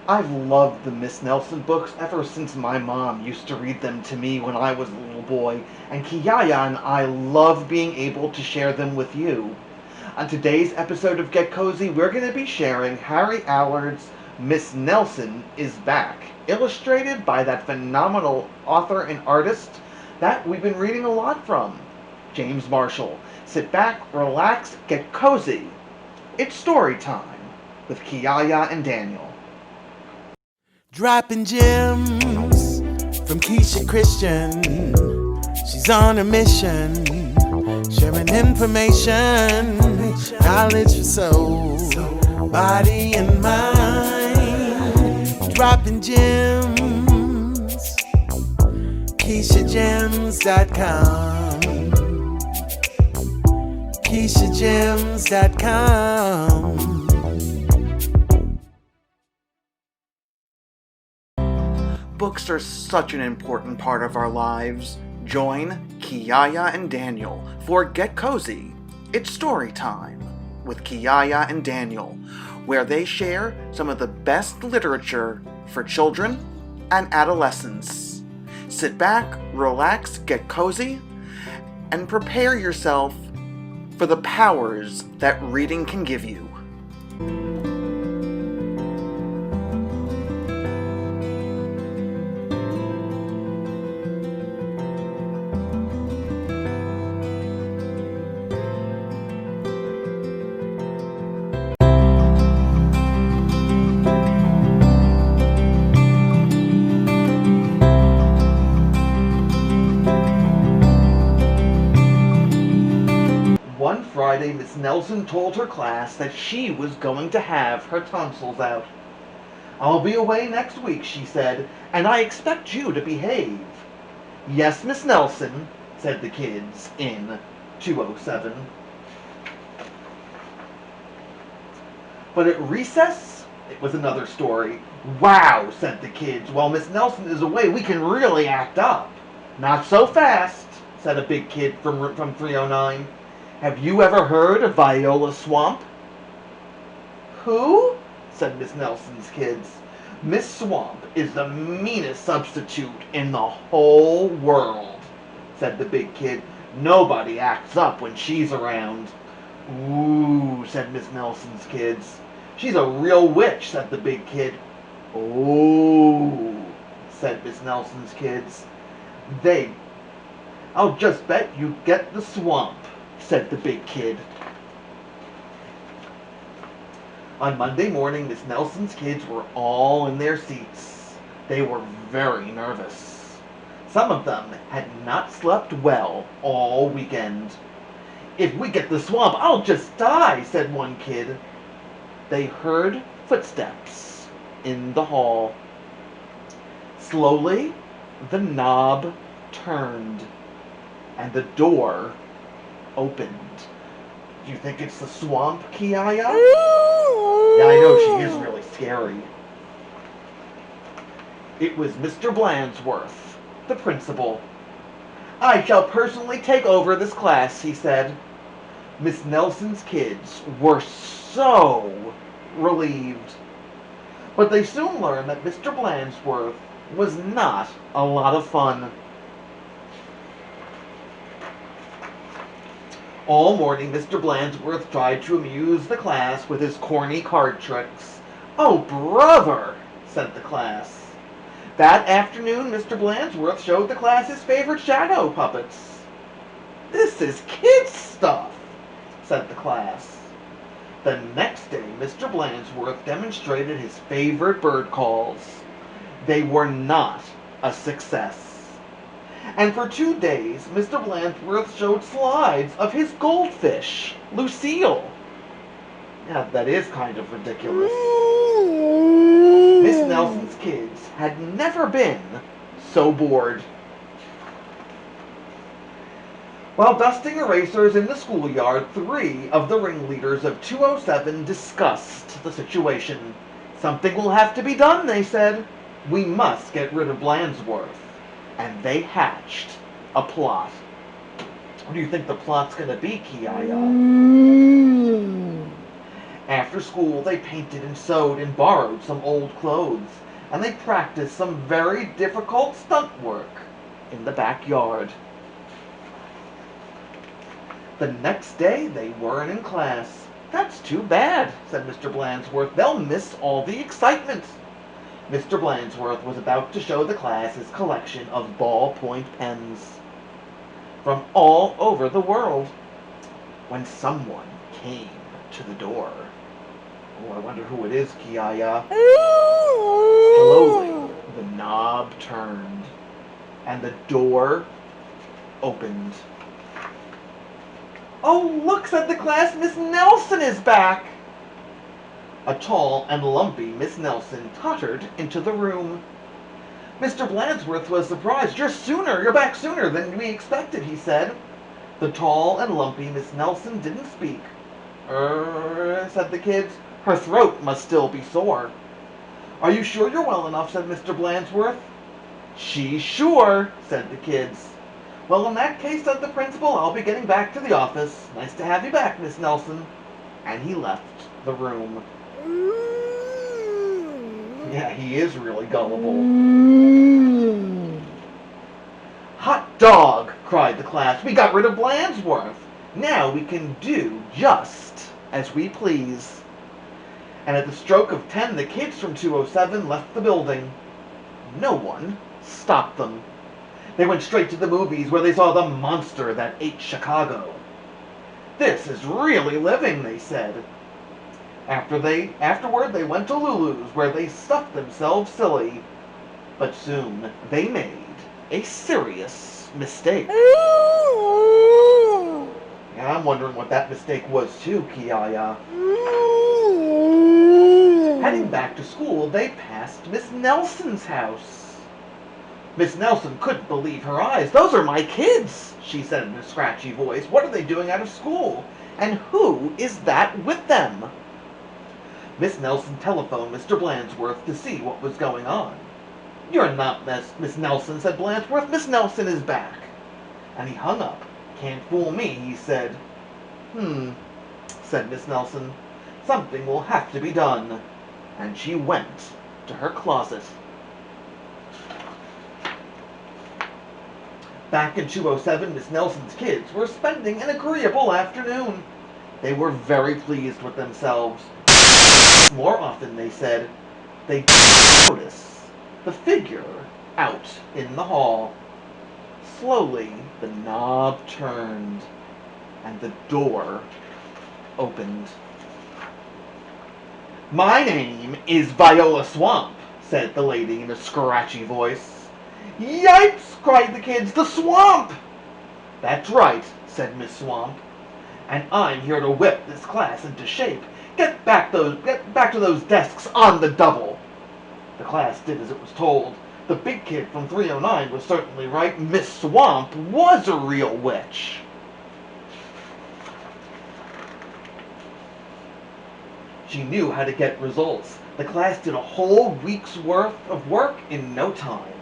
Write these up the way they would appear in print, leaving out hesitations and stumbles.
I've loved the Miss Nelson books ever since my mom used to read them to me when I was a little boy, and Kiyaya and I love being able to share them with you. On today's episode of Get Cozy, we're going to be sharing Harry Allard's Miss Nelson is Back, illustrated by that phenomenal author and artist that we've been reading a lot from, James Marshall. Sit back, relax, get cozy. It's story time with Kiyaya and Daniel. Dropping gems from Keisha Christian. She's on a mission, sharing information, knowledge for soul, body and mind. Dropping gems, KeishaGems.com, KeishaGems.com. Books are such an important part of our lives. Join Kiyaya and Daniel for Get Cozy. It's story time with Kiyaya and Daniel, where they share some of the best literature for children and adolescents. Sit back, relax, get cozy, and prepare yourself for the powers that reading can give you. One Friday, Miss Nelson told her class that she was going to have her tonsils out. "I'll be away next week," she said, "and I expect you to behave." "Yes, Miss Nelson," said the kids in 207. But at recess, it was another story. "Wow," said the kids, "while Miss Nelson is away, we can really act up." "Not so fast," said a big kid from 309. "Have you ever heard of Viola Swamp?" "Who?" said Miss Nelson's kids. "Miss Swamp is the meanest substitute in the whole world," said the big kid. "Nobody acts up when she's around." "Ooh," said Miss Nelson's kids. "She's a real witch," said the big kid. "Oh," said Miss Nelson's kids. "I'll just bet you get the swamp," said the big kid. On Monday morning, Miss Nelson's kids were all in their seats. They were very nervous. Some of them had not slept well all weekend. "If we get the swamp, I'll just die," said one kid. They heard footsteps in the hall. Slowly, the knob turned, and the door opened. "Do you think it's the swamp, Kiyaya?" "Yeah, I know, she is really scary." It was Mr. Blandsworth, the principal. "I shall personally take over this class," he said. Miss Nelson's kids were so relieved. But they soon learned that Mr. Blandsworth was not a lot of fun. All morning, Mr. Blandsworth tried to amuse the class with his corny card tricks. "Oh, brother," said the class. That afternoon, Mr. Blandsworth showed the class his favorite shadow puppets. "This is kids' stuff," said the class. The next day, Mr. Blandsworth demonstrated his favorite bird calls. They were not a success. And for 2 days, Mr. Blandsworth showed slides of his goldfish, Lucille. Yeah, that is kind of ridiculous. Miss Nelson's kids had never been so bored. While dusting erasers in the schoolyard, 3 of the ringleaders of 207 discussed the situation. "Something will have to be done," they said. "We must get rid of Blandsworth." And they hatched a plot. What do you think the plot's going to be, Kiyaya? After school, they painted and sewed and borrowed some old clothes, and they practiced some very difficult stunt work in the backyard. The next day, they weren't in class. "That's too bad," said Mr. Blandsworth. "They'll miss all the excitement." Mr. Blandsworth was about to show the class his collection of ballpoint pens from all over the world when someone came to the door. Oh, I wonder who it is, Kiyaya. Slowly, the knob turned, and the door opened. "Oh, look," said the class, "Miss Nelson is back." A tall and lumpy Miss Nelson tottered into the room. Mr. Blandsworth was surprised. You're back sooner than we expected," he said. The tall and lumpy Miss Nelson didn't speak. Said the kids. "Her throat must still be sore." "Are you sure you're well enough?" said Mr. Blandsworth. "She's sure," said the kids. "Well, in that case," said the principal, "I'll be getting back to the office. Nice to have you back, Miss Nelson." And he left the room. Yeah, he is really gullible. "Hot dog!" cried the class. "We got rid of Blandsworth. Now we can do just as we please." And at the stroke of 10, the kids from 207 left the building. No one stopped them. They went straight to the movies, where they saw The Monster That Ate Chicago. "This is really living," they said. Afterward, they went to Lulu's, where they stuffed themselves silly. But soon they made a serious mistake. Yeah, I'm wondering what that mistake was too, Kiyaya. Heading back to school, they passed Miss Nelson's house. Miss Nelson couldn't believe her eyes. "Those are my kids," she said in a scratchy voice. "What are they doing out of school? And who is that with them?" Miss Nelson telephoned Mr. Blandsworth to see what was going on. "You're not Miss Nelson," said Blandsworth. "Miss Nelson is back." And he hung up. "Can't fool me," he said. Said Miss Nelson. "Something will have to be done." And she went to her closet. Back in 207, Miss Nelson's kids were spending an agreeable afternoon. They were very pleased with themselves. More often, they said, they didn't notice the figure out in the hall. Slowly, the knob turned, and the door opened. "My name is Viola Swamp," said the lady in a scratchy voice. "Yipes!" cried the kids. "The swamp!" "That's right," said Miss Swamp. "And I'm here to whip this class into shape. Get back to those desks on the double." The class did as it was told. The big kid from 309 was certainly right. Miss Swamp was a real witch. She knew how to get results. The class did a whole week's worth of work in no time.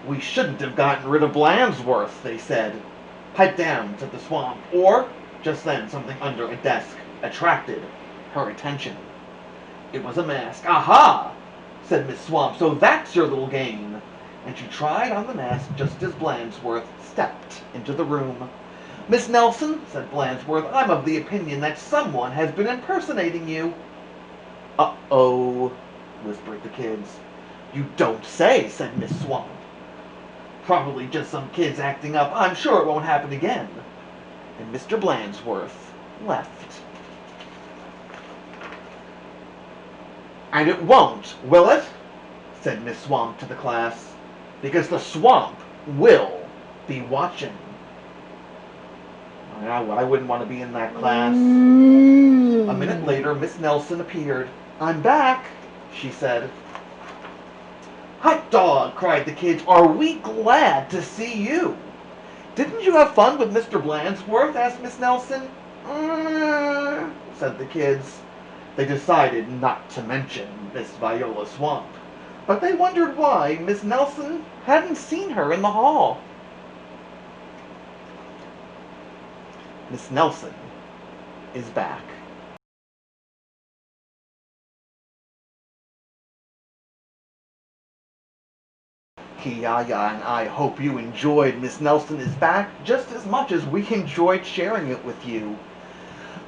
"We shouldn't have gotten rid of Blandsworth," they said. "Pipe down," said the Swamp. Or, just then, something under a desk attracted her attention. It was a mask. "Aha!" said Miss Swamp. "So that's your little game." And she tried on the mask just as Blandsworth stepped into the room. "Miss Nelson," said Blandsworth, "I'm of the opinion that someone has been impersonating you." "Uh-oh," whispered the kids. "You don't say," said Miss Swamp. "Probably just some kids acting up. I'm sure it won't happen again." And Mr. Blandsworth left. "And it won't, will it?" said Miss Swamp to the class. "Because the swamp will be watching." I wouldn't want to be in that class. A minute later, Miss Nelson appeared. "I'm back," she said. "Hot dog!" cried the kids. "Are we glad to see you!" "Didn't you have fun with Mr. Blandsworth?" asked Miss Nelson. Said the kids. They decided not to mention Miss Viola Swamp, but they wondered why Miss Nelson hadn't seen her in the hall. Miss Nelson is back. Kiyaya and I hope you enjoyed Miss Nelson is Back just as much as we enjoyed sharing it with you.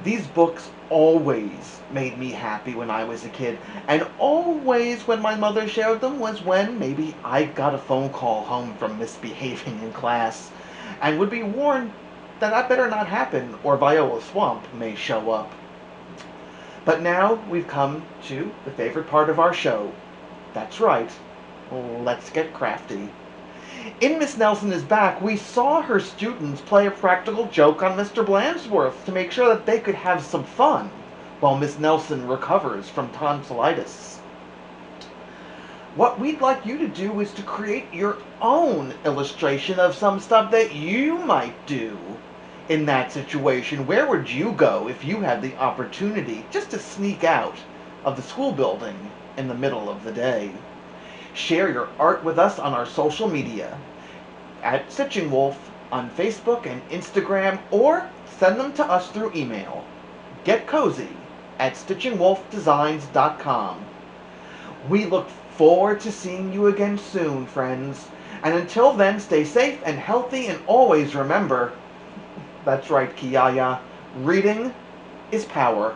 These books always made me happy when I was a kid, and always when my mother shared them was when maybe I got a phone call home from misbehaving in class and would be warned that that better not happen or Viola Swamp may show up. But now we've come to the favorite part of our show. That's right, let's get crafty. In Miss Nelson is Back, we saw her students play a practical joke on Mr. Blandsworth to make sure that they could have some fun while Miss Nelson recovers from tonsillitis. What we'd like you to do is to create your own illustration of some stuff that you might do in that situation. Where would you go if you had the opportunity just to sneak out of the school building in the middle of the day? Share your art with us on our social media at Stitching Wolf on Facebook and Instagram, or send them to us through email. Get Kozy at STITCHINGwolfDesigns.com. We look forward to seeing you again soon, friends. And until then, stay safe and healthy, and always remember, that's right, Kiyaya, reading is power.